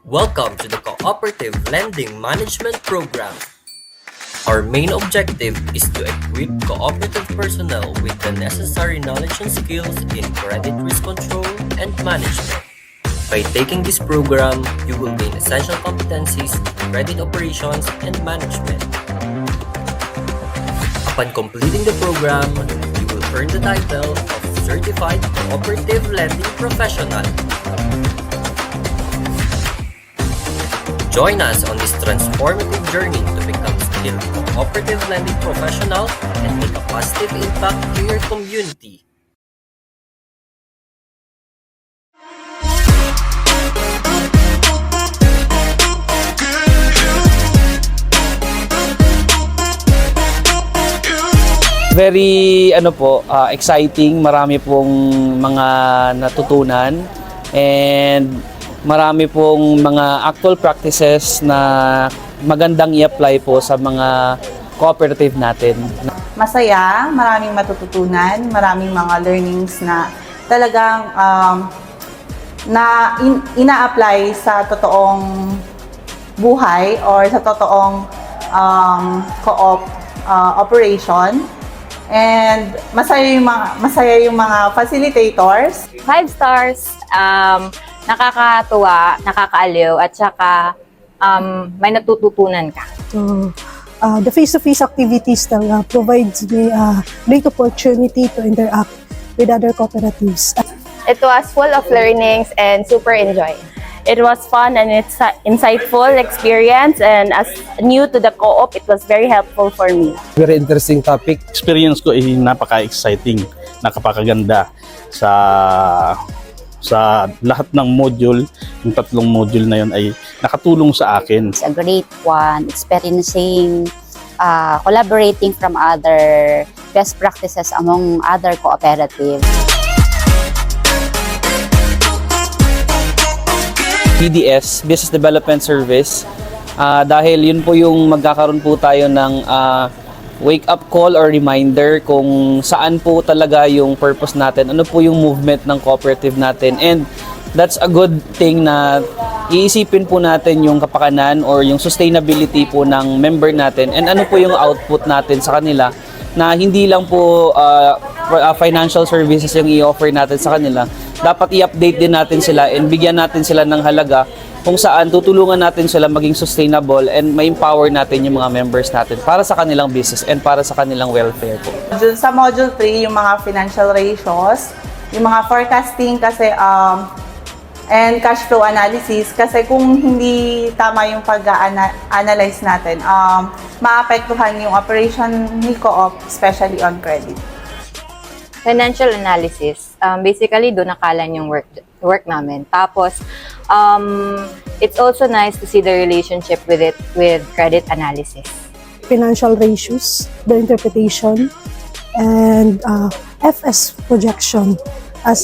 Welcome to the Cooperative Lending Management Program. Our main objective is to equip cooperative personnel with the necessary knowledge and skills in credit risk control and management. By taking this program, you will gain essential competencies in credit operations and management. Upon completing the program, you will earn the title of Certified Cooperative Lending Professional. Join us on this transformative journey to become skilled cooperative lending professional and make a positive impact to your community. Very exciting, marami pong mga natutunan and marami pong mga actual practices na magandang i-apply po sa mga cooperative natin. Masaya, maraming matututunan, maraming mga learnings na talagang ina-apply sa totoong buhay or sa totoong co-op operation. And masaya yung mga facilitators. 5 stars, nakakatuwa, nakakaaliw, at saka may natututunan ka. So, the face-to-face activities provides me a great opportunity to interact with other cooperatives. It was full of learnings and super enjoy. It was fun and it's insightful experience, and as new to the co-op, it was very helpful for me. Very interesting topic. Experience ko ay napaka-exciting, napakaganda sa lahat ng module. Yung 3 module na yun ay nakatulong sa akin. It's a great one, experiencing, collaborating from other best practices among other cooperatives. BDS, Business Development Service, dahil yun po yung magkakaroon po tayo ng wake-up call or reminder kung saan po talaga yung purpose natin, ano po yung movement ng cooperative natin, and that's a good thing na iisipin po natin yung kapakanan or yung sustainability po ng member natin and ano po yung output natin sa kanila, na hindi lang po financial services yung i-offer natin sa kanila. Dapat i-update din natin sila and bigyan natin sila ng halaga kung saan tutulungan natin sila maging sustainable and ma-empower natin yung mga members natin para sa kanilang business and para sa kanilang welfare po. Sa Module 3, yung mga financial ratios, yung mga forecasting kasi and cash flow analysis, kasi kung hindi tama yung pag-analyze natin, maapektuhan yung operation ni co-op, especially on credit. Financial analysis, basically doon nakalan yung work namin. Tapos, it's also nice to see the relationship with credit analysis. Financial ratios, the interpretation, and FS projection. As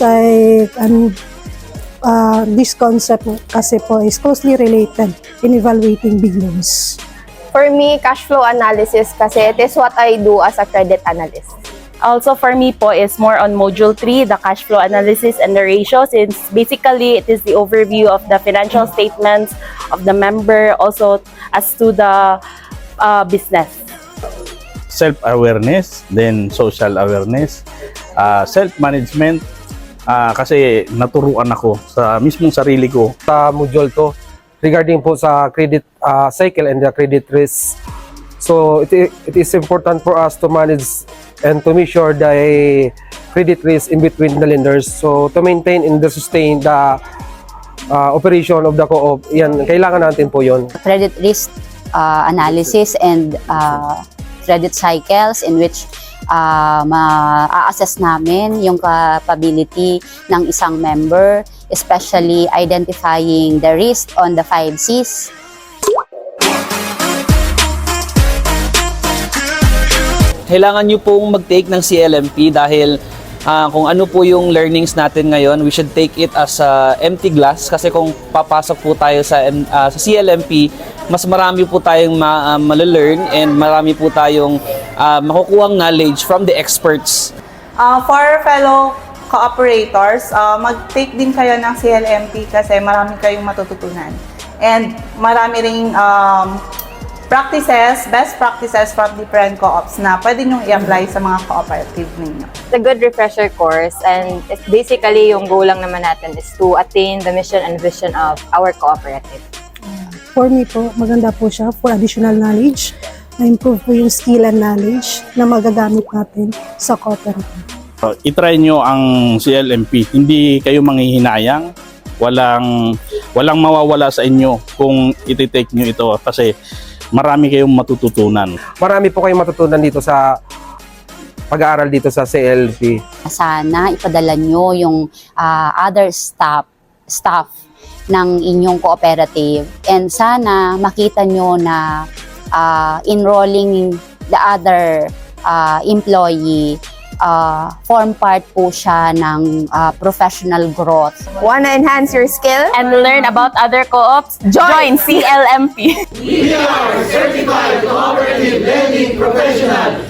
this concept kasi po is closely related in evaluating big loans. For me, cash flow analysis kasi it is what I do as a credit analyst. Also for me po is more on Module 3, the cash flow analysis and the ratios. It's basically, it is the overview of the financial statements of the member, also as to the business. Self-awareness, then social awareness, self-management, kasi naturuan ako sa mismong sarili ko. Sa module to, regarding po sa credit cycle and the credit risk. So it is important for us to manage and to measure the credit risk in between the lenders. So to maintain and to sustain the operation of the co-op, yan, kailangan natin po yon. Credit risk analysis and credit cycles in which ma-assess namin yung capability ng isang member, especially identifying the risk on the 5 C's. Kailangan nyo pong mag-take ng CLMP dahil kung ano po yung learnings natin ngayon, we should take it as empty glass, kasi kung papasok po tayo sa CLMP, mas marami po tayong ma-learn and marami po tayong makukuhang knowledge from the experts. For fellow cooperators, mag-take din kayo ng CLMP kasi marami kayong matututunan. And marami ring best practices from different co-ops na pwede nyong i-apply sa mga cooperative ninyo. It's a good refresher course, and it's basically yung goal lang naman natin is to attain the mission and vision of our cooperative. For me po, maganda po siya for additional knowledge. Na-improve po yung skill and knowledge na magagamit natin sa cooperative. I-try nyo ang CLMP. Hindi kayo manghihinayang. Walang mawawala sa inyo kung iti-take nyo ito kasi marami kayong matututunan. Marami po kayong matutunan dito sa pag-aaral dito sa CLP. Sana ipadala nyo yung other staff ng inyong cooperative, and sana makita nyo na enrolling the other employee form part po siya ng professional growth. Wanna enhance your skill and learn about other co-ops? Join CLMP. We are certified cooperative lending professional.